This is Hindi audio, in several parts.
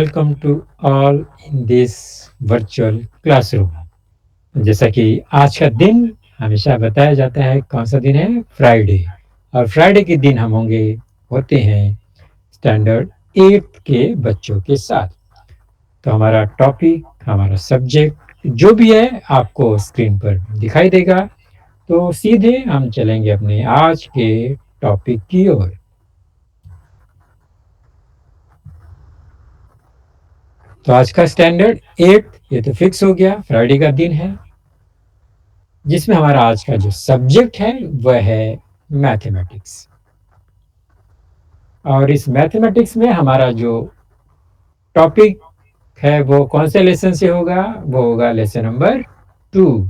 welcome to all in this virtual classroom. जैसा कि आज का दिन हमेशा बताया जाता है कौन सा दिन है फ्राइडे और फ्राइडे के दिन हम होते हैं स्टैंडर्ड 8 के बच्चों के साथ। तो हमारा टॉपिक हमारा सब्जेक्ट जो भी है आपको स्क्रीन पर दिखाई देगा। तो सीधे हम चलेंगे अपने आज के टॉपिक की ओर। तो आज का स्टैंडर्ड 8 ये तो फिक्स हो गया, फ्राइडे का दिन है, जिसमें हमारा आज का जो सब्जेक्ट है वह है मैथमेटिक्स। और इस मैथमेटिक्स में हमारा जो टॉपिक है वो कौन से लेसन से होगा? वो होगा lesson number 2,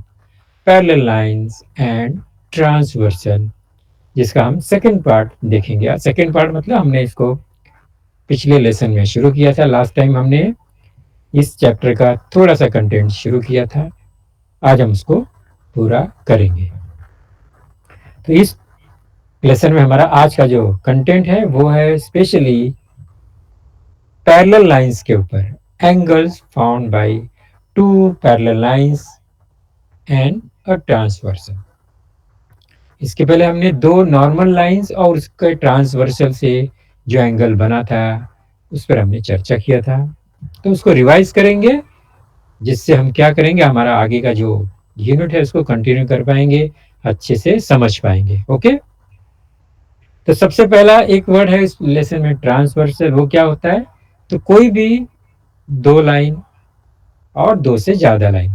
parallel lines and transversal, जिसका हम सेकंड पार्ट देखेंगे। सेकंड पार्ट मतलब हमने इसको पिछले लेसन में शुरू किया था। लास्ट टाइम हमने इस चैप्टर का थोड़ा सा कंटेंट शुरू किया था, आज हम उसको पूरा करेंगे। तो इस लेसन में हमारा आज का जो कंटेंट है वो है स्पेशली पैरेलल लाइंस के ऊपर, angles found by two parallel lines and a transversal. इसके पहले हमने दो नॉर्मल लाइंस और उसके ट्रांसवर्सल से जो एंगल बना था उस पर हमने चर्चा किया था। तो उसको रिवाइज करेंगे, जिससे हम क्या करेंगे, हमारा आगे का जो यूनिट है उसको कंटिन्यू कर पाएंगे, अच्छे से समझ पाएंगे। ओके, तो सबसे पहला एक वर्ड है इस लेसन में ट्रांसवर्सल। वो क्या होता है? तो कोई भी दो लाइन और दो से ज्यादा लाइन,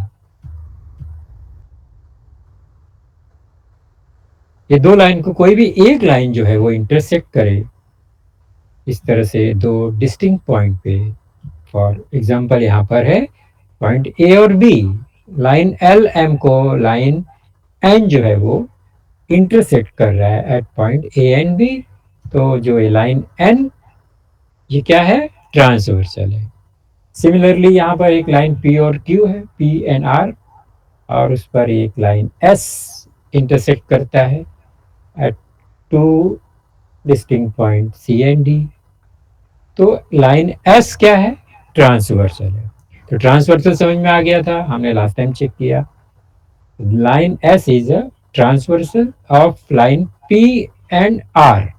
ये दो लाइन को कोई भी एक लाइन जो है वो इंटरसेक्ट करे इस तरह से दो डिस्टिंक्ट पॉइंट पे। फॉर एग्जांपल यहाँ पर है पॉइंट ए और बी, लाइन एल एम को लाइन एन जो है वो इंटरसेक्ट कर रहा है at point A and B. तो जो ये लाइन एन, ये क्या है? ट्रांसवर्सल है। सिमिलरली यहाँ पर एक लाइन पी और क्यू है, पी एंड आर, और उस पर एक लाइन एस इंटरसेक्ट करता है at two distinct point C and D. तो लाइन एस क्या है? ट्रांसवर्सल है। तो ट्रांसवर्सल समझ में आ गया था, हमने लास्ट टाइम चेक किया। Line S is a transversal of line P and R,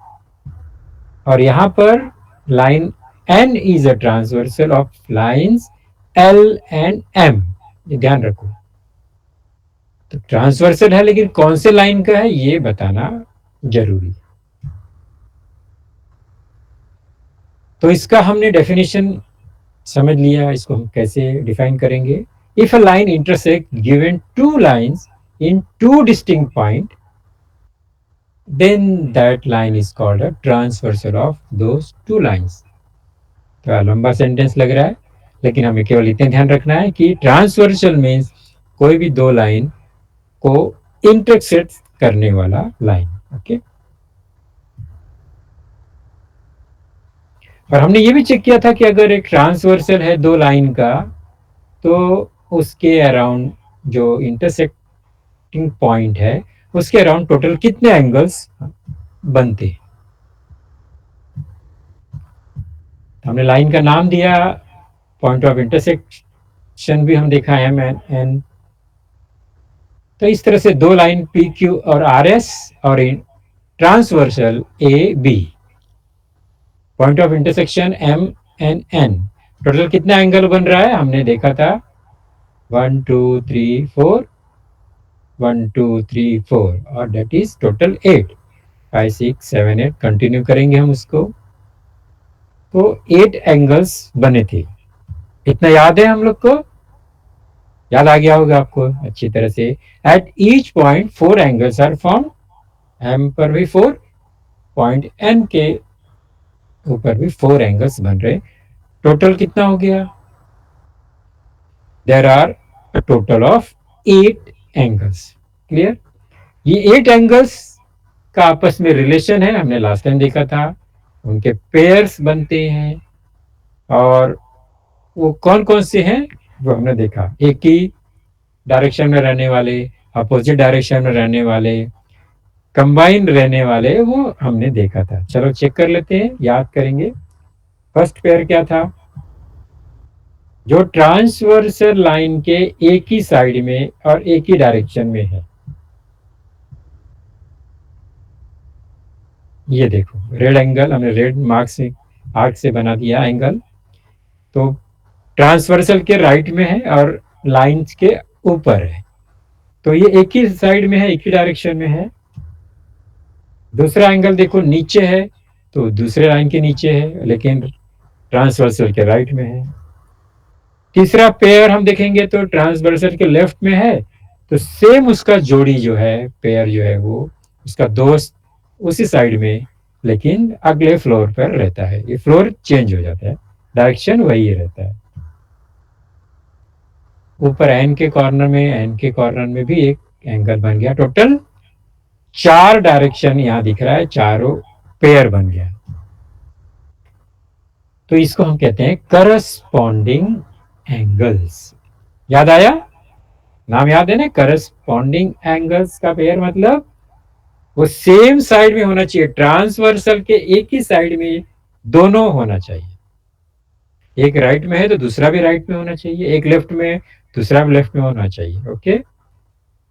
और यहां पर line N is a transversal of lines L and M. ये ध्यान रखो। तो ट्रांसवर्सल है, लेकिन कौन से लाइन का है ये बताना जरूरी। तो इसका हमने डेफिनेशन समझ लिया, इसको हम कैसे डिफाइन करेंगे। If a line intersect given two lines in to distinct point, then that line is called a transversal of those two lines। तो लंबा सेंटेंस लग रहा है, लेकिन हमें केवल इतना ध्यान रखना है कि ट्रांसवर्सल मीन्स कोई भी दो लाइन को इंटरसेक्ट करने वाला लाइन। ओके, और हमने ये भी चेक किया था कि अगर एक ट्रांसवर्सल है दो लाइन का, तो उसके अराउंड जो इंटरसेक्टिंग पॉइंट है उसके अराउंड टोटल कितने एंगल्स बनते हैं। हमने लाइन का नाम दिया, पॉइंट ऑफ इंटरसेक्शन भी हम देखा एम एन एन। तो इस तरह से दो लाइन पी क्यू और आर एस और transversal A B, point of intersection M N N, total कितना एंगल बन रहा है हमने देखा था 1 2 3 4, 1 2 3 4, और डेट इज टोटल 8 5 6 7 8। कंटिन्यू करेंगे हम उसको। तो 8 एंगल्स बने थे, इतना याद है हम लोग को? याद आ गया होगा आपको अच्छी तरह से। At each point 4 angles are form, M पर भी 4, पॉइंट एन के ऊपर भी 4 एंगल्स बन रहे। टोटल कितना हो गया? There are a total of 8 angles. Clear? ये 8 एंगल्स का आपस में रिलेशन है, हमने लास्ट टाइम देखा था। उनके पेयर्स बनते हैं, और वो कौन कौन से हैं वो हमने देखा। एक ही डायरेक्शन में रहने वाले, अपोजिट डायरेक्शन में रहने वाले, कंबाइन रहने वाले, वो हमने देखा था। चलो चेक कर लेते हैं, याद करेंगे। फर्स्ट पेयर क्या था? जो ट्रांसवर्सल लाइन के एक ही साइड में और एक ही डायरेक्शन में है। ये देखो रेड एंगल हमने रेड मार्क से आर्क से बना दिया एंगल, तो ट्रांसवर्सल के राइट में है और लाइंस के ऊपर है, तो ये एक ही साइड में है, एक ही डायरेक्शन में है। दूसरा एंगल देखो नीचे है, तो दूसरे लाइन के नीचे है लेकिन ट्रांसवर्सल के राइट में है। तीसरा पेयर हम देखेंगे तो ट्रांसवर्सल के लेफ्ट में है, तो सेम उसका जोड़ी जो है पेयर जो है वो उसका दोस्त उसी साइड में लेकिन अगले फ्लोर पर रहता है। ये फ्लोर चेंज हो जाता है, डायरेक्शन वही रहता है। ऊपर एन के कॉर्नर में भी एक एंगल बन गया। टोटल 4 डायरेक्शन यहां दिख रहा है, चारों पेयर बन गया। तो इसको हम कहते हैं करस्पॉन्डिंग एंगल्स। याद आया? नाम याद है ना? करस्पॉन्डिंग एंगल्स का पेयर मतलब वो सेम साइड में होना चाहिए, ट्रांसवर्सल के एक ही साइड में दोनों होना चाहिए। एक राइट में है तो दूसरा भी राइट में होना चाहिए, एक लेफ्ट में दूसरा भी लेफ्ट में होना चाहिए। ओके।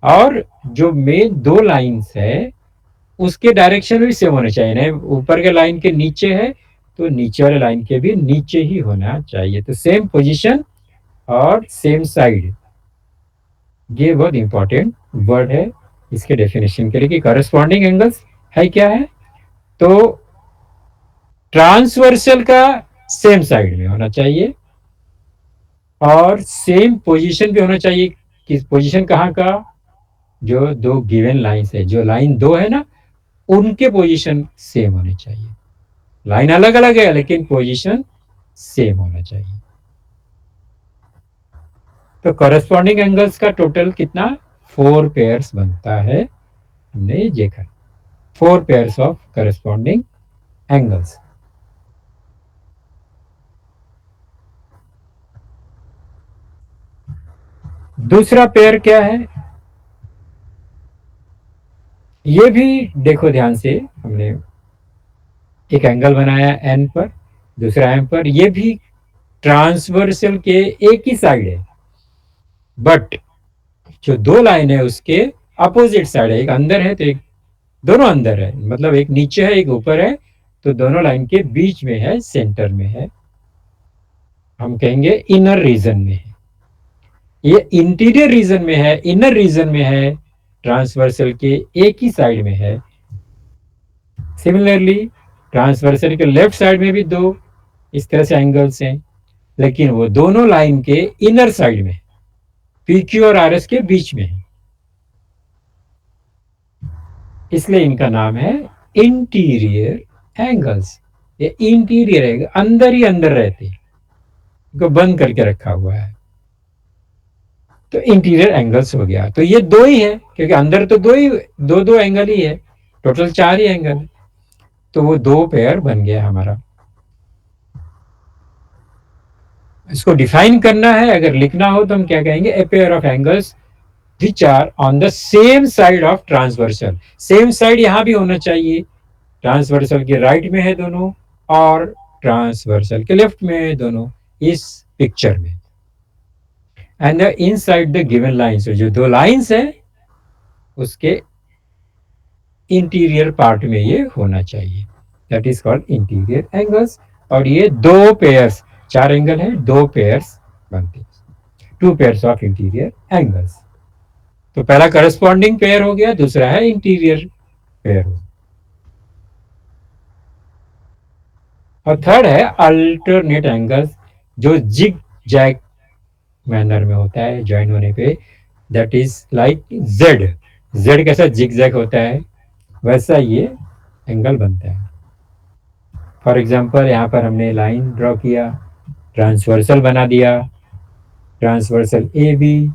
और जो मेन 2 लाइंस है उसके डायरेक्शन भी सेम होने चाहिए ना। ऊपर के लाइन के नीचे है तो नीचे वाले लाइन के भी नीचे ही होना चाहिए, तो सेम पोजीशन और सेम साइड। ये बहुत इंपॉर्टेंट वर्ड है इसके डेफिनेशन के लिए कि करस्पॉन्डिंग एंगल्स है क्या है, तो ट्रांसवर्सल का सेम साइड में होना चाहिए और सेम पोजीशन भी होना चाहिए। किस पोजीशन कहाँ का? जो 2 गिवन लाइंस है, जो लाइन 2 है ना उनके पोजीशन सेम होने चाहिए। लाइन अलग अलग है लेकिन पोजीशन सेम होना चाहिए। तो करस्पॉन्डिंग एंगल्स का टोटल कितना? 4 पेयर्स बनता है, हमने देखा 4 पेयर्स ऑफ करस्पॉन्डिंग एंगल्स। दूसरा पेयर क्या है? ये भी देखो ध्यान से, हमने एक एंगल बनाया एन पर, दूसरा एम पर, ये भी ट्रांसवर्सल के एक ही साइड है, बट जो 2 लाइन है उसके अपोजिट साइड है। एक अंदर है तो एक, दोनों अंदर है, मतलब एक नीचे है एक ऊपर है, तो दोनों लाइन के बीच में है, सेंटर में है, हम कहेंगे इनर रीजन में है। ये इंटीरियर रीजन में है, इनर रीजन में है, ट्रांसवर्सल के एक ही साइड में है। सिमिलरली ट्रांसवर्सल के लेफ्ट साइड में भी 2 इस तरह से एंगल्स हैं, लेकिन वो दोनों लाइन के इनर साइड में, PQ और RS के बीच में है, इसलिए इनका नाम है इंटीरियर एंगल्स। ये इंटीरियर है, अंदर ही अंदर रहते हैं, इनको बंद करके रखा हुआ है, तो इंटीरियर एंगल्स हो गया। तो ये 2 ही है क्योंकि अंदर तो 2 एंगल ही है, टोटल 4 ही एंगल, तो वो 2 पेयर बन गया हमारा। इसको डिफाइन करना है, अगर लिखना हो तो हम क्या कहेंगे? A pair of angles which are on the same side of transversal. Same side यहां भी होना चाहिए, ट्रांसवर्सल के राइट में है दोनों और ट्रांसवर्सल के लेफ्ट में है दोनों इस पिक्चर में। And in side the given lines, जो 2 लाइन्स है उसके इंटीरियर पार्ट में ये होना चाहिए, that is called interior angles. और ये 2 पेयर्स, 4 एंगल है, 2 पेयर्स बनते हैं, 2 पेयर्स ऑफ इंटीरियर एंगल्स। तो पहला करस्पॉन्डिंग पेयर हो गया, दूसरा है इंटीरियर पेयर हो, और थर्ड है अल्टरनेट एंगल्स, जो जिग जैग मैनर में होता है ज्वाइन होने पे, that is like Z. Z कैसा जिग जैग होता है वैसा ये एंगल बनता है। फॉर एग्जाम्पल यहाँ पर हमने लाइन ड्रॉ किया, ट्रांसवर्सल बना दिया, transversal A B,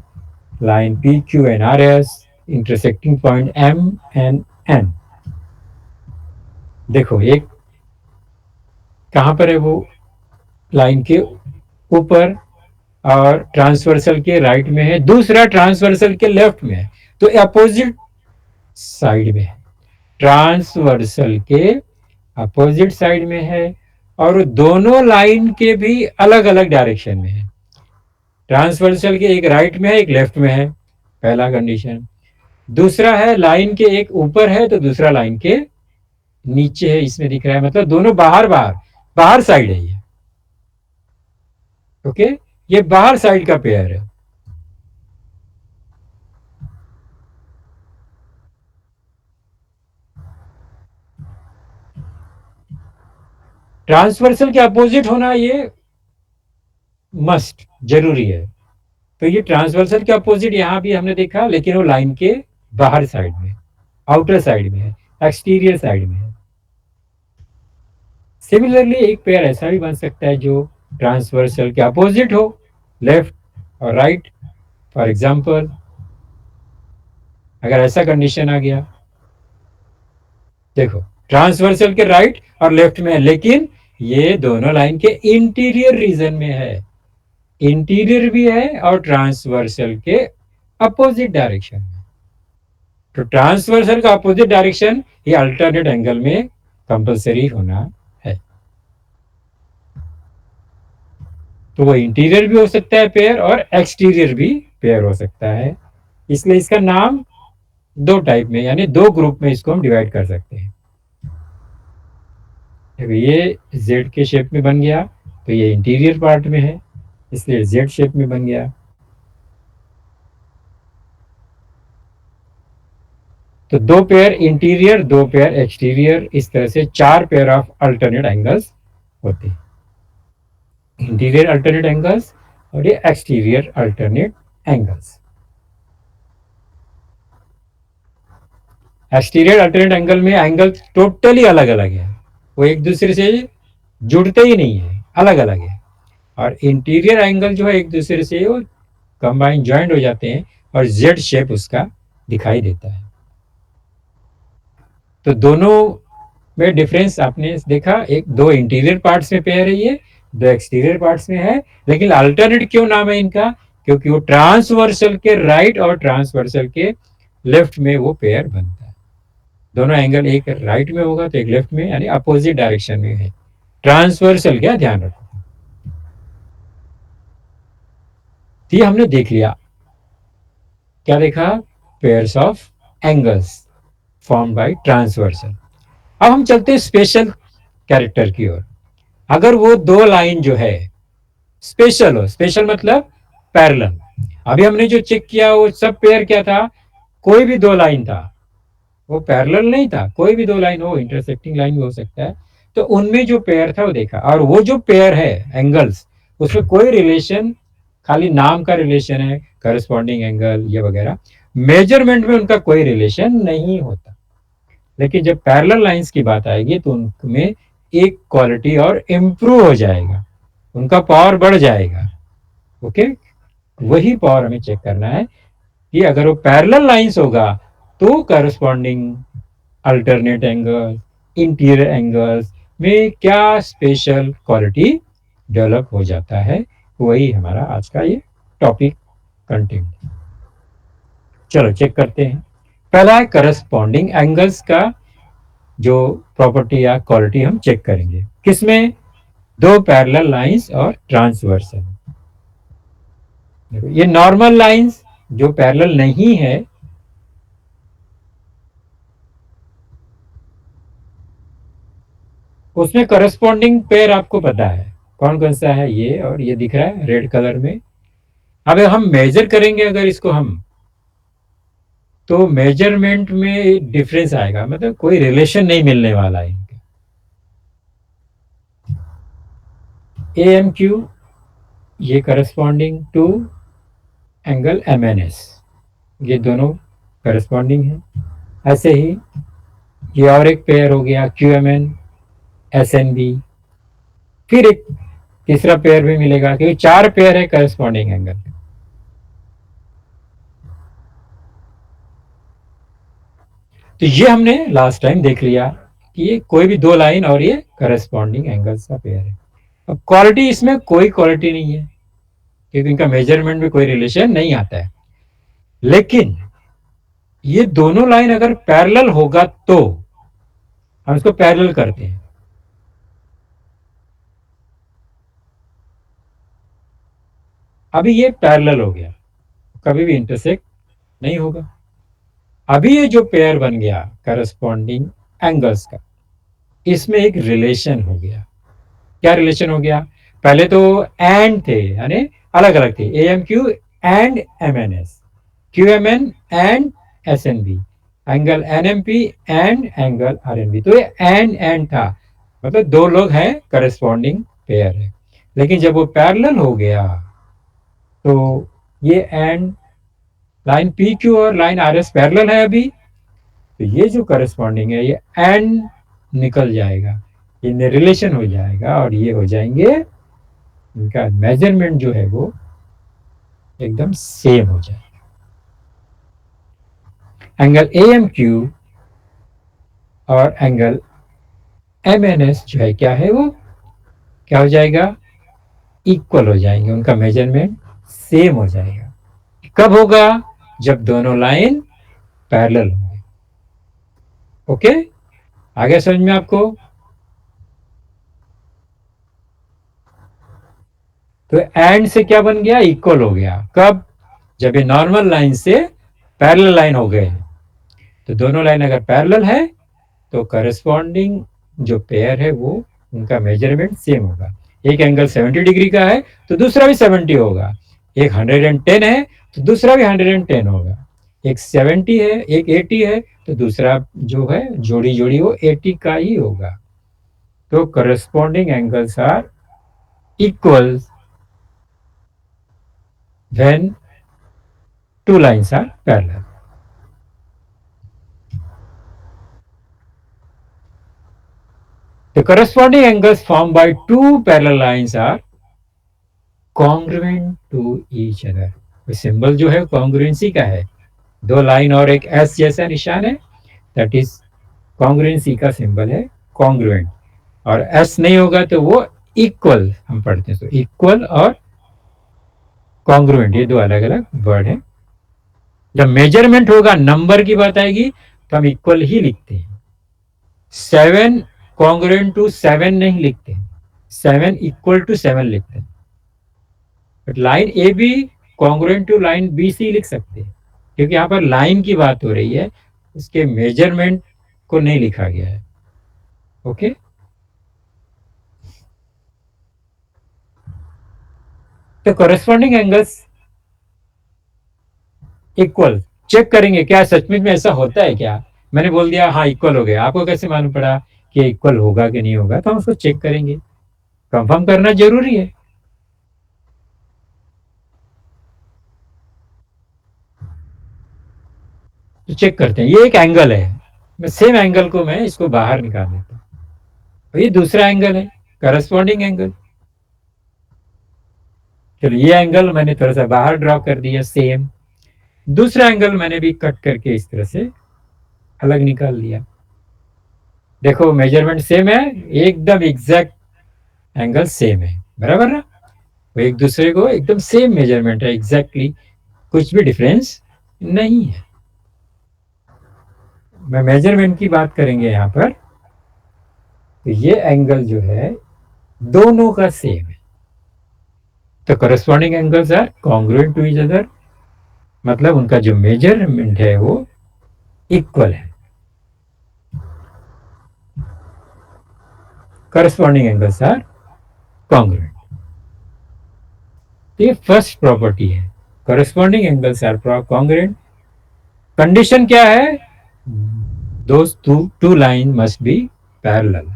line P Q and R S, intersecting point M and N. देखो एक कहां पर है? वो लाइन के ऊपर और ट्रांसवर्सल के राइट में है, दूसरा ट्रांसवर्सल के लेफ्ट में है, तो अपोजिट साइड में है, ट्रांसवर्सल के अपोजिट साइड में है, और दोनों लाइन के भी अलग अलग डायरेक्शन में है। ट्रांसवर्सल के एक राइट में है एक लेफ्ट में है, पहला कंडीशन। दूसरा है लाइन के एक ऊपर है तो दूसरा लाइन के नीचे है, इसमें दिख रहा है, मतलब दोनों बाहर बाहर बाहर साइड है ये। ओके, ये बाहर साइड का पेयर है। ट्रांसवर्सल के अपोजिट होना ये मस्ट जरूरी है। तो ये ट्रांसवर्सल के अपोजिट यहां भी हमने देखा, लेकिन वो लाइन के बाहर साइड में, आउटर साइड में है, एक्सटीरियर साइड में है। सिमिलरली एक पेयर ऐसा भी बन सकता है जो ट्रांसवर्सल के अपोजिट हो, लेफ्ट और राइट। फॉर एग्जाम्पल अगर ऐसा कंडीशन आ गया, देखो ट्रांसवर्सल के राइट और लेफ्ट में है, लेकिन ये दोनों लाइन के इंटीरियर रीजन में है, इंटीरियर भी है और ट्रांसवर्सल के अपोजिट डायरेक्शन में। तो ट्रांसवर्सल का अपोजिट डायरेक्शन ये अल्टरनेट एंगल में कंपलसरी होना है। तो वो इंटीरियर भी हो सकता है पेयर और एक्सटीरियर भी पेयर हो सकता है। इसलिए इसका नाम दो टाइप में, यानी दो ग्रुप में इसको हम डिवाइड कर सकते हैं। ये जेड के शेप में बन गया तो ये इंटीरियर पार्ट में है, इसलिए जेड शेप में बन गया। तो दो पेयर इंटीरियर, दो पेयर एक्सटीरियर, इस तरह से चार पेयर ऑफ अल्टरनेट एंगल्स होते हैं। इंटीरियर अल्टरनेट एंगल्स और ये exterior alternate angles. Exterior alternate angle में एंगल टोटली अलग अलग है, वो एक दूसरे से जुड़ते ही नहीं है, अलग अलग है। और इंटीरियर एंगल जो है एक दूसरे से वो कंबाइन ज्वाइंट हो जाते हैं और जेड शेप उसका दिखाई देता है। तो दोनों में डिफरेंस आपने देखा, एक दो इंटीरियर पार्ट्स में पेयर है, ये दो एक्सटीरियर पार्ट्स में है। लेकिन अल्टरनेट क्यों नाम है इनका? क्योंकि वो ट्रांसवर्सल के राइट और ट्रांसवर्सल के लेफ्ट में वो पेयर बनता है। दोनों एंगल एक राइट में होगा तो एक लेफ्ट में, यानी अपोजिट डायरेक्शन में है। ट्रांसवर्सल क्या, ध्यान रखो। ये हमने देख लिया, क्या देखा? Pairs of angles form by transversal. अब हम चलते हैं स्पेशल कैरेक्टर की ओर। अगर वो दो लाइन जो है स्पेशल हो, स्पेशल मतलब पैरेलल। अभी हमने जो चेक किया वो सब पेयर क्या था? कोई भी दो लाइन था, वो पैरेलल नहीं था, कोई भी दो लाइन हो, इंटरसेक्टिंग लाइन भी हो सकता है। तो उनमें जो पेयर था वो देखा, और वो जो पेयर है एंगल्स, उसमें कोई रिलेशन, खाली नाम का रिलेशन है, करस्पॉन्डिंग एंगल ये वगैरह, मेजरमेंट में उनका कोई रिलेशन नहीं होता। लेकिन जब पैरेलल लाइंस की बात आएगी तो उनमें एक क्वालिटी और इम्प्रूव हो जाएगा, उनका पावर बढ़ जाएगा। ओके, वही पावर हमें चेक करना है कि अगर वो पैरेलल लाइंस होगा तो corresponding alternate angle, interior angles में क्या स्पेशल क्वालिटी डेवलप हो जाता है। वही हमारा आज का ये टॉपिक कंटेंट। चलो चेक करते हैं। पहला है करस्पॉन्डिंग एंगल्स का जो प्रॉपर्टी या क्वालिटी हम चेक करेंगे, किसमें? दो पैरेलल लाइंस और ट्रांसवर्सल। ये नॉर्मल लाइंस जो पैरेलल नहीं है, उसमें करस्पॉन्डिंग पेयर आपको पता है कौन कौन सा है, ये और ये दिख रहा है रेड कलर में। अब हम मेजर करेंगे अगर इसको हम, तो मेजरमेंट में डिफरेंस आएगा, मतलब कोई रिलेशन नहीं मिलने वाला है इनका। ए एम क्यू ये corresponding to angle M N S, ये दोनों करस्पॉन्डिंग है। ऐसे ही ये और एक पेयर हो गया Q M N S N B, फिर एक तीसरा पेयर भी मिलेगा, क्योंकि चार पेयर है करस्पॉन्डिंग एंगल। तो ये हमने लास्ट टाइम देख लिया कि ये कोई भी दो लाइन और ये करस्पॉन्डिंग एंगल्स का पेयर है। अब क्वालिटी, इसमें कोई क्वालिटी नहीं है क्योंकि इनका मेजरमेंट में कोई रिलेशन नहीं आता है। लेकिन ये दोनों लाइन अगर पैरेलल होगा तो हम इसको पैरेलल करते हैं। अभी ये पैरेलल हो गया, कभी भी इंटरसेक्ट नहीं होगा। अभी ये जो पेयर बन गया करस्पॉन्डिंग एंगल्स का, इसमें एक रिलेशन हो गया। क्या रिलेशन हो गया? पहले तो एंड थे, यानी अलग अलग थे, A M Q and M N S, Q M N and S N B, angle N M P and angle R N B. तो ये एंड था, मतलब दो लोग हैं, करस्पॉन्डिंग पेयर है। लेकिन जब वो पैरेलल हो गया तो ये एंड, लाइन पी क्यू और लाइन आर एस पैरेलल है अभी, तो ये जो करस्पॉन्डिंग है ये एंड निकल जाएगा, इनमें रिलेशन हो जाएगा और ये हो जाएंगे, इनका मेजरमेंट जो है वो एकदम सेम हो जाएगा। एंगल ए एम क्यू और एंगल एम एन एस जो है क्या है, वो क्या हो जाएगा? इक्वल हो जाएंगे, उनका मेजरमेंट सेम हो जाएगा। कब होगा? जब दोनों लाइन पैरेलल होंगे। ओके, आगे समझ में आपको? तो एंड से क्या बन गया? इक्वल हो गया। कब? जब ये नॉर्मल लाइन से पैरेलल लाइन हो गए। तो दोनों लाइन अगर पैरेलल है तो करस्पॉन्डिंग जो पेयर है वो, उनका मेजरमेंट सेम होगा। एक एंगल 70 डिग्री का है तो दूसरा भी 70 होगा, एक 110 है तो दूसरा भी 110 होगा, एक 70 है, एक 80 है तो दूसरा जो है जोड़ी जोड़ी वो 80 का ही होगा। तो corresponding angles are equal when two lines are parallel. The corresponding angles formed by two parallel lines are congruent to each other. Symbol जो है कॉन्ग्रुएंसी का है, दो लाइन और एक एस जैसा निशान है, दैट इज कॉन्ग्रुएंसी का सिंबल है कॉन्ग्रुएंट। और एस नहीं होगा तो वो इक्वल हम पढ़ते हैं, तो इक्वल और कॉन्ग्रुएंट ये दो अलग अलग वर्ड है। जब मेजरमेंट होगा, नंबर की बात आएगी, तो हम इक्वल ही लिखते हैं। 7 कॉन्ग्रुएंट टू 7 नहीं लिखते, 7 इक्वल टू 7 लिखते हैं। But line A B congruent to line B C लिख सकते हैं, क्योंकि यहाँ पर लाइन की बात हो रही है, इसके मेजरमेंट को नहीं लिखा गया है। ओके, तो कॉरेस्पॉन्डिंग एंगल्स इक्वल चेक करेंगे, क्या सचमुच में ऐसा होता है क्या? मैंने बोल दिया हाँ इक्वल हो गया, आपको कैसे मालूम पड़ा कि इक्वल होगा कि नहीं होगा? तो हम उसको चेक करेंगे, कंफर्म करना जरूरी है। तो चेक करते हैं, ये एक एंगल है, मैं सेम एंगल को मैं इसको बाहर निकाल देता हूँ, और ये दूसरा एंगल है, करस्पॉन्डिंग एंगल। चलो ये एंगल मैंने थोड़ा सा बाहर ड्रॉ कर दिया, सेम। दूसरा एंगल मैंने भी कट करके इस तरह से अलग निकाल लिया। देखो मेजरमेंट सेम है, एकदम एग्जैक्ट एंगल सेम है, बराबर ना? वो एक दूसरे को एकदम सेम मेजरमेंट है, एग्जैक्टली कुछ भी डिफरेंस नहीं है। मैं मेजरमेंट की बात करेंगे यहाँ पर, तो ये एंगल जो है दोनों का सेम है, तो corresponding angles are congruent to each other, मतलब उनका जो मेजरमेंट है वो इक्वल है। Corresponding angles are congruent. ये फर्स्ट प्रॉपर्टी है, corresponding angles are congruent. Condition क्या है? Those two line must be parallel.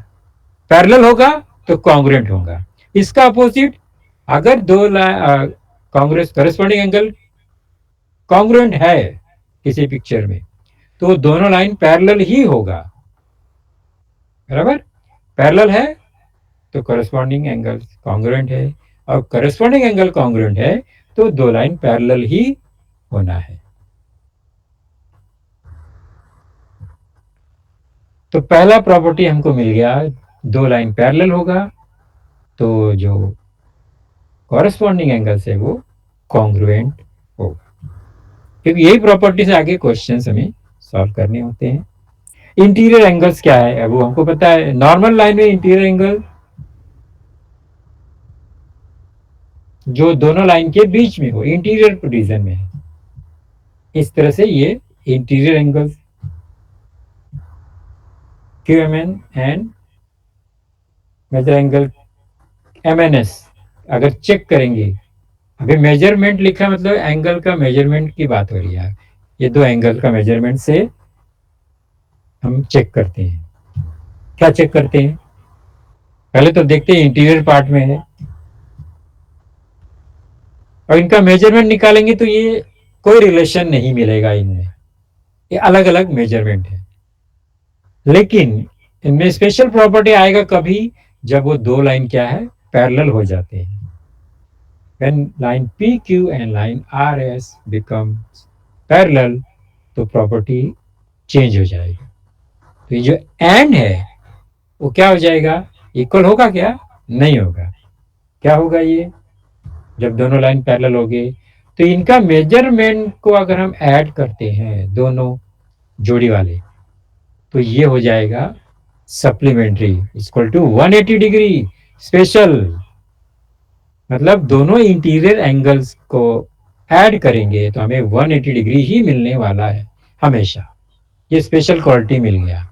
Parallel होगा तो कॉन्ग्रुएंट होगा। इसका अपोजिट, अगर दो कांग्रेस करस्पॉन्डिंग एंगल कॉन्ग्रुएंट है किसी पिक्चर में, तो दोनों लाइन पैरेलल ही होगा, बराबर? पैरेलल है तो करस्पॉन्डिंग एंगल कॉन्ग्रुएंट है, और करस्पॉन्डिंग एंगल कॉन्ग्रुएंट है तो दो लाइन पैरेलल ही होना है। तो पहला प्रॉपर्टी हमको मिल गया, दो लाइन पैरेलल होगा तो जो कॉरेस्पॉन्डिंग एंगल है वो कॉन्ग्रुएंट होगा, क्योंकि यही प्रॉपर्टी से आगे क्वेश्चंस हमें सॉल्व करने होते हैं। इंटीरियर एंगल्स क्या है वो हमको पता है, नॉर्मल लाइन में इंटीरियर एंगल जो दोनों लाइन के बीच में हो, इंटीरियर रीजन में है। इस तरह से ये interior angles QMN and measure angle MNS अगर चेक करेंगे, अभी मेजरमेंट लिखा मतलब एंगल का मेजरमेंट की बात हो रही है। ये दो एंगल का मेजरमेंट से हम चेक करते हैं। क्या चेक करते हैं? पहले तो देखते हैं इंटीरियर पार्ट में है, और इनका मेजरमेंट निकालेंगे तो ये कोई रिलेशन नहीं मिलेगा इनमें, ये अलग अलग मेजरमेंट है। लेकिन इनमें स्पेशल प्रॉपर्टी आएगा कभी, जब वो दो लाइन क्या है, पैरेलल हो जाते हैं। When line PQ and line RS becomes parallel, तो प्रॉपर्टी चेंज हो जाएगी। तो ये जो एंड है वो क्या हो जाएगा, इक्वल होगा क्या? नहीं होगा। क्या होगा ये, जब दोनों लाइन पैरेलल हो गए तो इनका मेजरमेंट को अगर हम ऐड करते हैं दोनों जोड़ी वाले, तो ये हो जाएगा supplementary equal to 180 degree special. मतलब दोनों इंटीरियर एंगल्स को ऐड करेंगे तो हमें 180 डिग्री ही मिलने वाला है हमेशा। ये स्पेशल क्वालिटी मिल गया।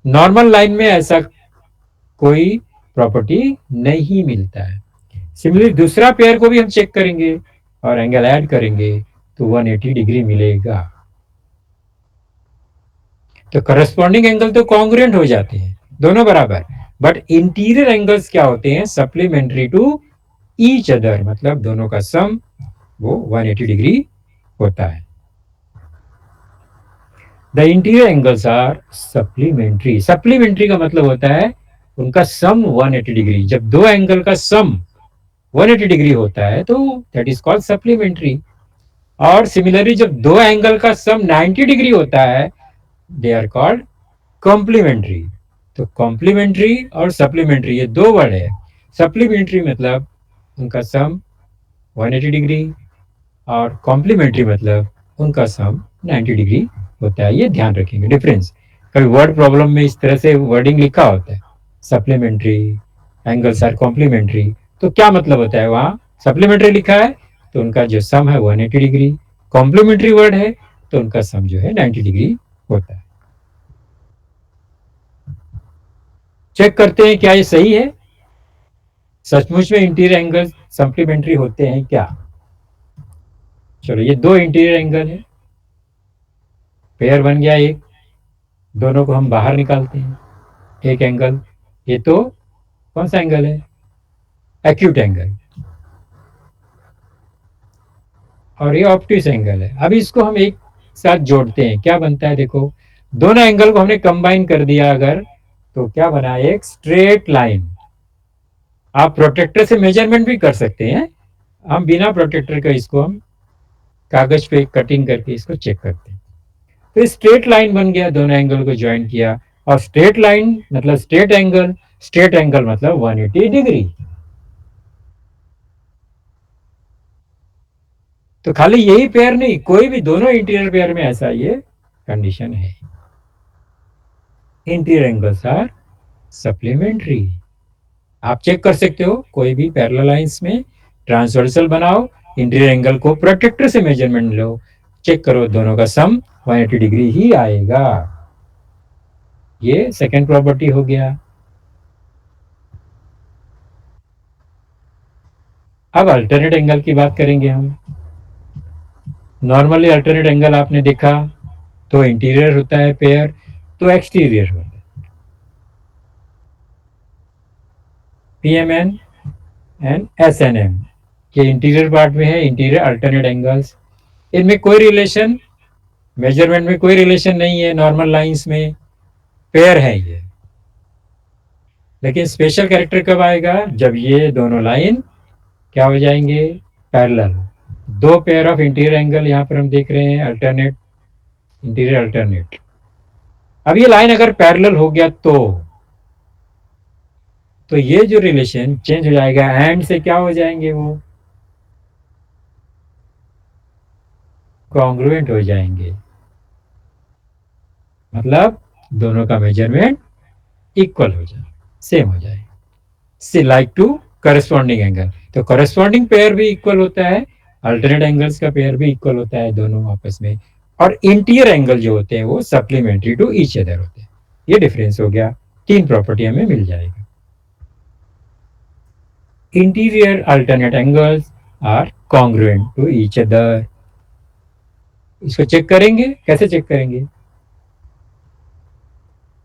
नॉर्मल लाइन में ऐसा कोई प्रॉपर्टी नहीं मिलता है। सिमिलरली दूसरा पेयर को भी हम चेक करेंगे और एंगल ऐड करेंगे तो 180 डिग्री मिलेगा। तो करस्पॉन्डिंग एंगल तो कॉन्ग्रुएंट हो जाते हैं, दोनों बराबर, बट इंटीरियर एंगल्स क्या होते हैं, सप्लीमेंट्री टू ईच अदर, मतलब दोनों का सम वो 180 डिग्री होता है। The interior angles are supplementary. Supplementary का मतलब होता है उनका सम 180 डिग्री। जब दो एंगल का सम 180 डिग्री होता है तो दैट इज कॉल्ड सप्लीमेंट्री। और सिमिलरली जब दो एंगल का सम 90 डिग्री होता है, दे आर कॉल्ड कॉम्प्लीमेंट्री। तो कॉम्प्लीमेंट्री और सप्लीमेंट्री ये दो वर्ड है। सप्लीमेंट्री मतलब उनका सम 180 डिग्री, और कॉम्प्लीमेंट्री मतलब उनका सम 90 डिग्री होता है। ये ध्यान रखेंगे डिफरेंस। कभी वर्ड प्रॉब्लम में इस तरह से वर्डिंग लिखा होता है, सप्लीमेंट्री एंगल्स आर कॉम्प्लीमेंट्री, तो क्या मतलब होता है, वहां सप्लीमेंट्री लिखा है तो उनका जो सम है 180 डिग्री, कॉम्प्लीमेंट्री वर्ड है तो उनका सम जो है 90 डिग्री होता है। चेक करते हैं क्या ये सही है, सचमुच में इंटीरियर एंगल सप्लीमेंट्री होते हैं क्या। चलो ये दो इंटीरियर एंगल है, पेयर बन गया एक, दोनों को हम बाहर निकालते हैं। एक एंगल, ये तो कौन सा एंगल है, एक्यूट एंगल, और ये ऑप्टिस एंगल है। अब इसको हम एक साथ जोड़ते हैं, क्या बनता है देखो, दोनों एंगल को हमने कंबाइन कर दिया अगर, तो क्या बना, एक स्ट्रेट लाइन। आप प्रोटेक्टर से मेजरमेंट भी कर सकते हैं, हम बिना प्रोटेक्टर का इसको हम कागज पे कटिंग करके इसको चेक करते हैं। तो स्ट्रेट लाइन बन गया, दोनों एंगल को ज्वाइन किया, और स्ट्रेट लाइन मतलब स्ट्रेट एंगल, स्ट्रेट एंगल मतलब 180 डिग्री। तो खाली यही पेयर नहीं, कोई भी दोनों इंटीरियर पेयर में ऐसा ये कंडीशन है, इंटीरियर एंगल्स आर सप्लीमेंट्री। आप चेक कर सकते हो, कोई भी पैरेलल लाइंस में ट्रांसवर्सल बनाओ, इंटीरियर एंगल को प्रोटेक्टर से मेजरमेंट लो, चेक करो, दोनों का सम 180 डिग्री ही आएगा। ये सेकेंड प्रॉपर्टी हो गया। अब अल्टरनेट एंगल की बात करेंगे हम। नॉर्मली अल्टरनेट एंगल आपने देखा तो इंटीरियर होता है पेयर, तो एक्सटीरियर होता है। PMN एंड SNM ये इंटीरियर पार्ट में है, इंटीरियर अल्टरनेट एंगल्स। इनमें कोई रिलेशन, मेजरमेंट में कोई रिलेशन नहीं है, नॉर्मल लाइंस में पेयर है ये। लेकिन स्पेशल कैरेक्टर कब आएगा, जब ये दोनों लाइन क्या हो जाएंगे, पैरेलल। दो पेयर ऑफ इंटीरियर एंगल यहां पर हम देख रहे हैं, अल्टरनेट, इंटीरियर अल्टरनेट। अब ये लाइन अगर पैरेलल हो गया तो ये जो रिलेशन चेंज हो जाएगा, एंड से क्या हो जाएंगे, वो कॉन्ग्रुएंट हो जाएंगे, मतलब दोनों का मेजरमेंट इक्वल हो जाए, सेम हो जाए, से लाइक टू करस्पॉन्डिंग एंगल। तो करस्पॉन्डिंग पेयर भी इक्वल होता है, अल्टरनेट एंगल्स का पेयर भी इक्वल होता है दोनों आपस में, और इंटीरियर एंगल जो होते हैं वो सप्लीमेंट्री टू ईच अदर होते हैं। ये डिफरेंस हो गया, तीन प्रॉपर्टी हमें मिल जाएगा। Interior alternate angles are congruent to each other. इसको चेक करेंगे, कैसे चेक करेंगे?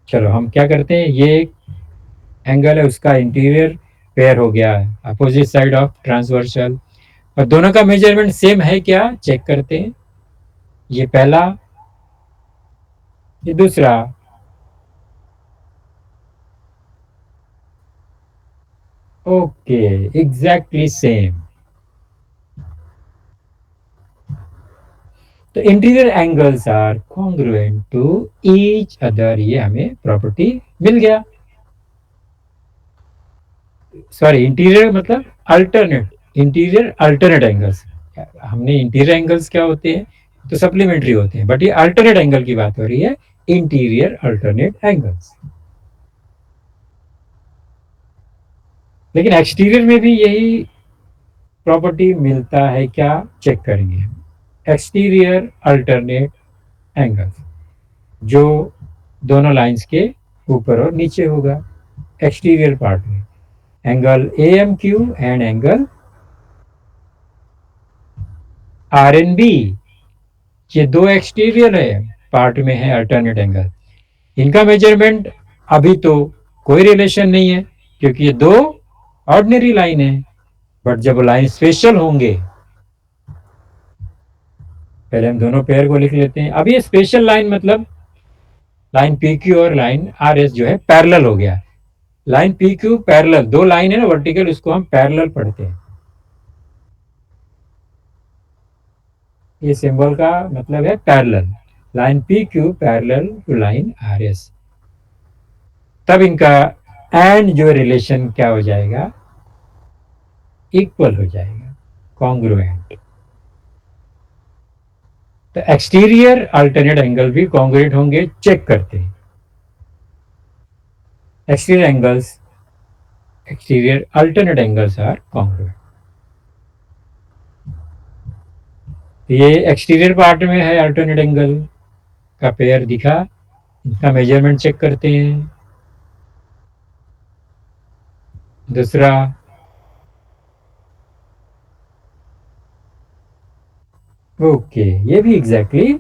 चलो हम क्या करते हैं, ये एंगल है उसका इंटीरियर पेयर हो गया है अपोजिट साइड ऑफ ट्रांसवर्सल, और दोनों का मेजरमेंट सेम है क्या चेक करते हैं। ये पहला, ये दूसरा। Okay, exactly same. तो interior angles are congruent to each other, ये हमें प्रॉपर्टी मिल गया। सॉरी, इंटीरियर मतलब अल्टरनेट, इंटीरियर अल्टरनेट एंगल्स। हमने इंटीरियर एंगल्स क्या होते हैं तो सप्लीमेंट्री होते हैं, बट ये अल्टरनेट एंगल की बात हो रही है, इंटीरियर अल्टरनेट एंगल्स। लेकिन एक्सटीरियर में भी यही प्रॉपर्टी मिलता है क्या, चेक करेंगे। एक्सटीरियर अल्टरनेट एंगल्स जो दोनों लाइंस के ऊपर और नीचे होगा एक्सटीरियर पार्ट में, angle A M Q and angle R N B, ये दो एक्सटीरियर है पार्ट में है अल्टरनेट एंगल। इनका मेजरमेंट अभी तो कोई रिलेशन नहीं है क्योंकि ये दो ऑर्डिनरी लाइन है, बट जब लाइन स्पेशल होंगे, पहले हम दोनों पेयर को लिख लेते हैं। अब ये स्पेशल लाइन मतलब लाइन पी क्यू और लाइन आर एस जो है पैरेलल हो गया। लाइन पी क्यू पैरेलल, दो लाइन है ना वर्टिकल, उसको हम पैरेलल पढ़ते हैं। ये सिंबल का मतलब है parallel, line P Q parallel to line R S. तब इनका एंड जो रिलेशन क्या हो जाएगा, इक्वल हो जाएगा, कॉन्ग्रुएंट। तो एक्सटीरियर अल्टरनेट एंगल भी कॉन्ग्रुएंट होंगे, चेक करते हैं। Exterior angles, exterior alternate angles are congruent. ये एक्सटीरियर पार्ट में है अल्टरनेट एंगल का पेयर दिखा, इसका मेजरमेंट चेक करते हैं। दूसरा, ओके, ये भी एग्जैक्टली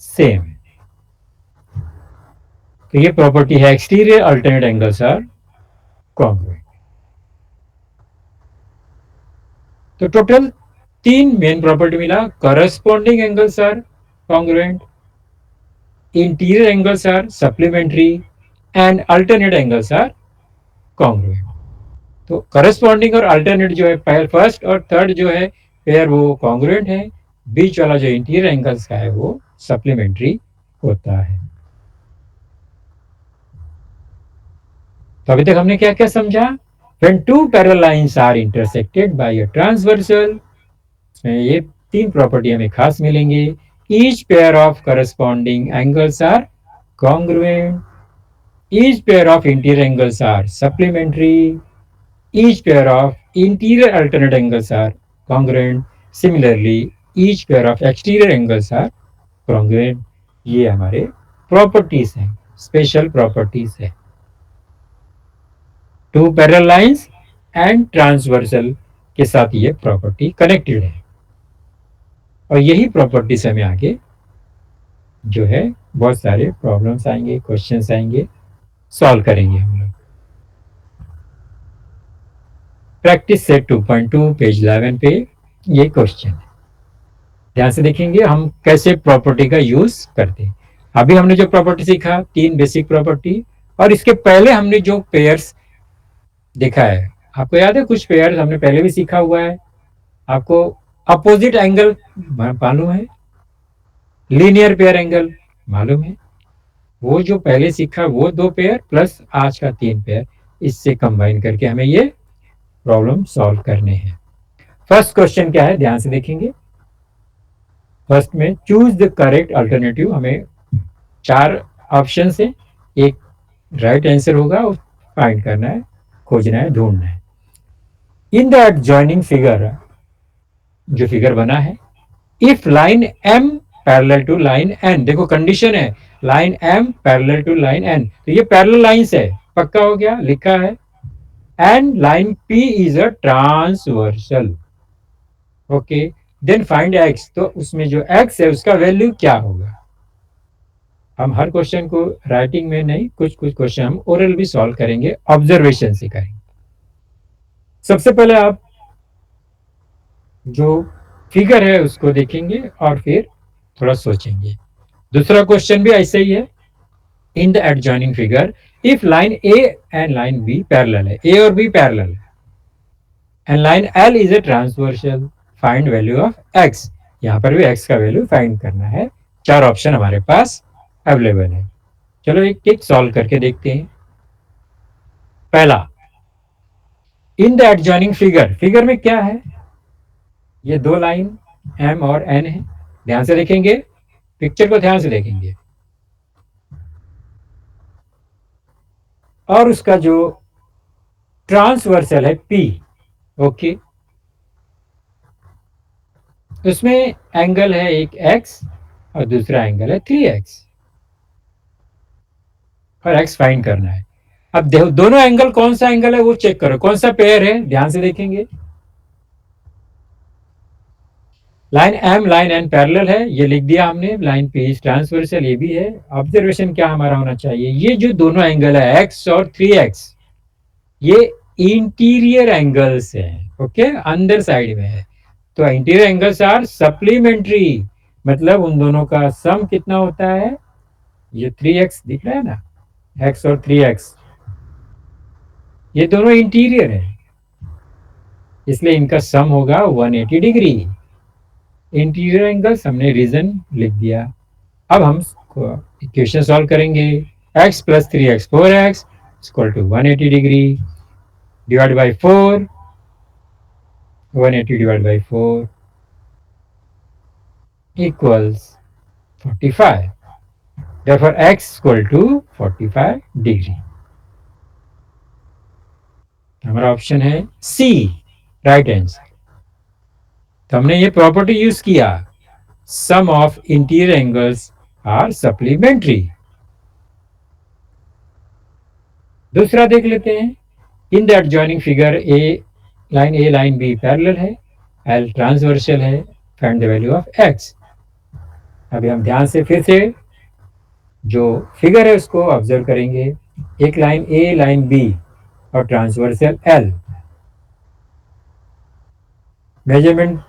सेम है। तो ये प्रॉपर्टी है exterior alternate angles are congruent. तो टोटल तीन मेन प्रॉपर्टी मिला, corresponding angles are congruent, interior angles are supplementary, and alternate angles are congruent. तो करस्पॉन्डिंग और अल्टरनेट जो है फर्स्ट और थर्ड जो है पेयर वो कॉन्ग्रुएंट है, बीच वाला जो इंटीरियर एंगल्स का है वो सप्लीमेंट्री होता है। तो अभी तक हमने क्या क्या समझा? When two parallel lines are intersected by a transversal, ये तीन प्रॉपर्टी हमें खास मिलेंगे। Each pair of corresponding angles are congruent, each pair of interior angles are supplementary, each pair of interior alternate angles are congruent, similarly each pair of exterior angles are congruent। ये हमारे प्रॉपर्टीज हैं, स्पेशल प्रॉपर्टीज है। Two parallel lines and transversal के साथ ये प्रॉपर्टी कनेक्टेड है, और यही प्रॉपर्टीज हमें आगे जो है बहुत सारे प्रॉब्लम्स आएंगे, क्वेश्चंस आएंगे, सॉल्व करेंगे हम लोग। प्रैक्टिस सेट 2.2 पेज 11 पे ये क्वेश्चन है, ध्यान से देखेंगे हम कैसे प्रॉपर्टी का यूज करते हैं। अभी हमने जो प्रॉपर्टी सीखा, तीन बेसिक प्रॉपर्टी, और इसके पहले हमने जो पेयर्स देखा है, आपको याद है कुछ पेयर्स हमने पहले भी सीखा हुआ है। आपको अपोजिट एंगल मालूम है, लीनियर पेयर एंगल मालूम है, वो जो पहले सीखा वो दो पेयर प्लस आज का तीन पेयर, इससे कंबाइन करके हमें ये प्रॉब्लम सॉल्व करने हैं। फर्स्ट क्वेश्चन क्या है, ध्यान से देखेंगे। फर्स्ट में चूज द करेक्ट अल्टरनेटिव, हमें चार ऑप्शन है, एक राइट आंसर होगा, फाइंड करना है, खोजना है, ढूंढना है। इन द एडजॉइनिंग फिगर, जो फिगर बना है, if line M parallel to line N, देखो कंडीशन है line M parallel to line N, तो ये पैरेलल लाइंस है, पक्का हो गया, लिखा है। And line P is a transversal, okay, then find x, तो उसमें जो एक्स है उसका वैल्यू क्या होगा। हम हर क्वेश्चन को राइटिंग में नहीं, कुछ कुछ क्वेश्चन हम ओरल भी सॉल्व करेंगे, ऑब्जर्वेशन से करेंगे। सबसे पहले आप जो फिगर है उसको देखेंगे और फिर थोड़ा सोचेंगे। दूसरा क्वेश्चन भी ऐसे ही है, in the adjoining figure if line A and line B parallel है, ए और बी पैरेलल है, and line L is a transversal, find value of x, यहां पर भी एक्स का वैल्यू फाइंड करना है। चार ऑप्शन हमारे पास अवेलेबल है। चलो एक एक सॉल्व करके देखते हैं। पहला, इन द एडजॉइनिंग फिगर, फिगर में क्या है, ये दो लाइन एम और एन है, ध्यान से देखेंगे, पिक्चर को ध्यान से देखेंगे, और उसका जो ट्रांसवर्सल है पी, ओके, उसमें एंगल है एक एक्स और दूसरा एंगल है 3x, और एक्स फाइंड करना है। अब देखो दोनों एंगल, कौन सा एंगल है वो चेक करो, कौन सा पेयर है, ध्यान से देखेंगे। Line M line N parallel है, ये लिख दिया हमने, लाइन पी ट्रांसवर्सल, ये भी है। ऑब्जर्वेशन क्या हमारा होना चाहिए, ये जो दोनों एंगल है एक्स और 3x, ये इंटीरियर एंगल्स हैं, ओके, अंदर साइड में है, तो इंटीरियर एंगल्स आर सप्लीमेंट्री, मतलब उन दोनों का सम कितना होता है, ये 3x दिख रहा है ना, x और 3x, ये दोनों इंटीरियर है, इसलिए इनका सम होगा 180 डिग्री। इंटीरियर एंगल्स हमने रीजन लिख दिया। अब हम इक्वेशन सॉल्व करेंगे, x plus 3x 4x equal to 180 degree, divide by 4, 180 divide by 4 equals 45, therefore x equal to 45 degree. हमारा ऑप्शन है सी, राइट आंसर। तो हमने ये प्रॉपर्टी यूज किया, sum of interior angles are supplementary. दूसरा देख लेते हैं, in the adjoining figure A line B parallel है, एल ट्रांसवर्सल है, find the value of X. अभी हम ध्यान से फिर से जो फिगर है उसको ऑब्जर्व करेंगे, एक लाइन ए लाइन बी और transversal L, measurement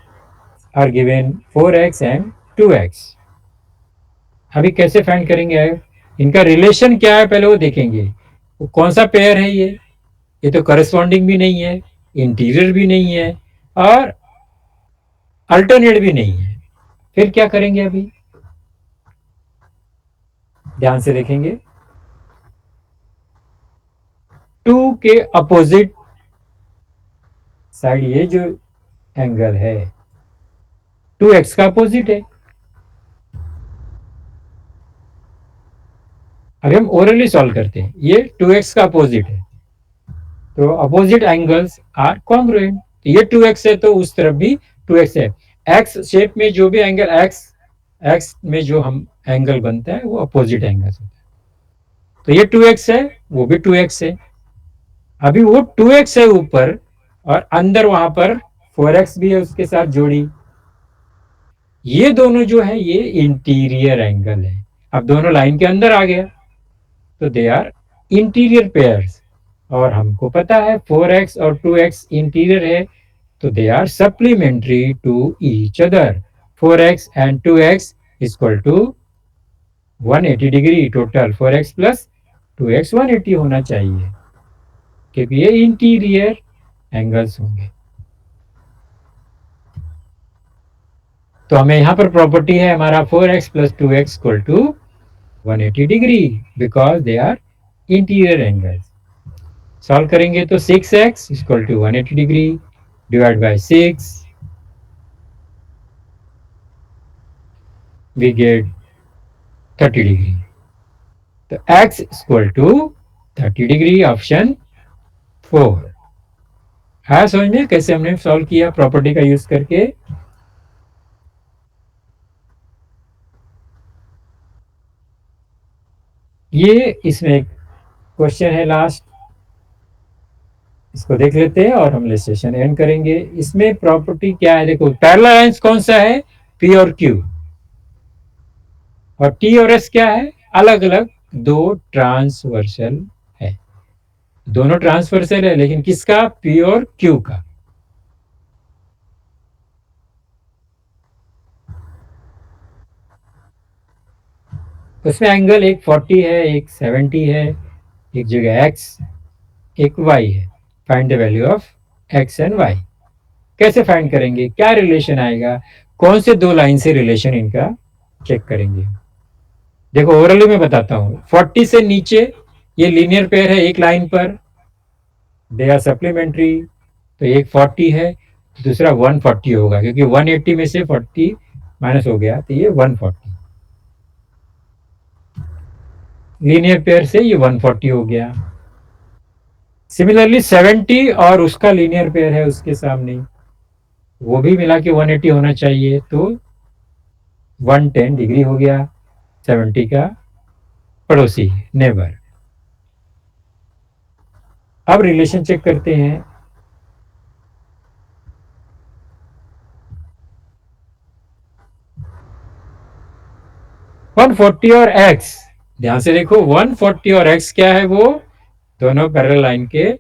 are given 4x and 2x। अभी कैसे फाइंड करेंगे, इनका रिलेशन क्या है पहले वो देखेंगे, वो कौन सा पेयर है, ये तो करस्पॉन्डिंग भी नहीं है, इंटीरियर भी नहीं है, और अल्टरनेट भी नहीं है। फिर क्या करेंगे, अभी ध्यान से देखेंगे, 2 के अपोजिट साइड ये जो एंगल है 2x का अपोजिट है। अभी हम ओरली सॉल्व करते हैं, ये 2x का अपोजिट है, तो अपोजिट एंगल्स आर कॉन्ग्रुएंट, ये 2x है तो उस तरफ भी 2x है। x शेप में जो भी एंगल x में जो हम एंगल बनता है वो अपोजिट एंगल होता है, तो ये 2x है, वो भी 2x है। अभी वो 2x है ऊपर, और अंदर वहां पर 4x भी है उसके साथ जोड़ी, ये दोनों जो है ये इंटीरियर एंगल है। अब दोनों लाइन के अंदर आ गया, तो दे आर इंटीरियर पेयर्स, और हमको पता है 4x और 2x इंटीरियर है, तो they are supplementary to each other. 4x and 2x equal to 180 degree, total 4x plus 2x 180 होना चाहिए, क्योंकि ये इंटीरियर एंगल्स होंगे। तो हमें यहां पर प्रॉपर्टी है हमारा 4x plus 2x equal to 180 degree, because they are interior angles. Solve करेंगे तो 6x equal to 180 degree, divide by 6, we get 30 degree, तो x equal to 30 degree, option 4। आया समझ में कैसे हमने सॉल्व किया प्रॉपर्टी का यूज करके? ये इसमें क्वेश्चन है लास्ट, इसको देख लेते हैं और हम सेशन एंड करेंगे। इसमें प्रॉपर्टी क्या है, देखो पैरेलल लाइंस कौन सा है, पी और क्यू, और टी और एस क्या है, अलग अलग दो ट्रांसवर्सल है। दोनों ट्रांसवर्सल है लेकिन किसका, पी और क्यू का। उसमें एंगल एक 40 है, एक 70 है, एक जगह एक्स एक वाई है। Find the value of X and Y. कैसे फाइंड करेंगे, क्या रिलेशन आएगा, कौन से दो लाइन से रिलेशन इनका चेक करेंगे। देखो ओवरऑली मैं बताता हूं, 40 से नीचे ये लीनियर पेयर है एक लाइन पर, दे आर सप्लीमेंट्री। तो एक 40 है, दूसरा 140 होगा क्योंकि 180 में से 40 माइनस हो गया तो ये 140। लीनियर पेयर से ये 140 हो गया। सिमिलरली 70 और उसका लीनियर पेयर है उसके सामने, वो भी मिला के 180 होना चाहिए, तो 110 डिग्री हो गया 70 का पड़ोसी नेबर। अब रिलेशन चेक करते हैं। 140 और x, ध्यान से देखो 140 और x क्या है, वो दोनों पैरेलल लाइन के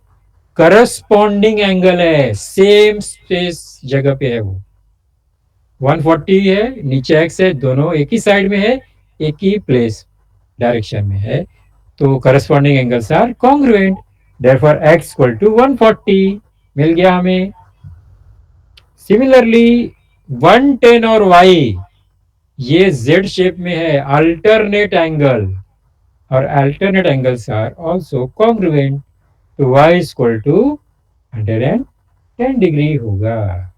करस्पॉन्डिंग एंगल है, सेम स्पेस जगह पे है वो। 140 है, नीचे x है, दोनों एक ही साइड में है, एक ही प्लेस डायरेक्शन में है, तो corresponding angles are congruent, therefore x equal to 140 मिल गया हमें। सिमिलरली 110 और y ये z शेप में है, अल्टरनेट एंगल, और alternate angles are also congruent, तो y इक्वल टू 110 डिग्री होगा।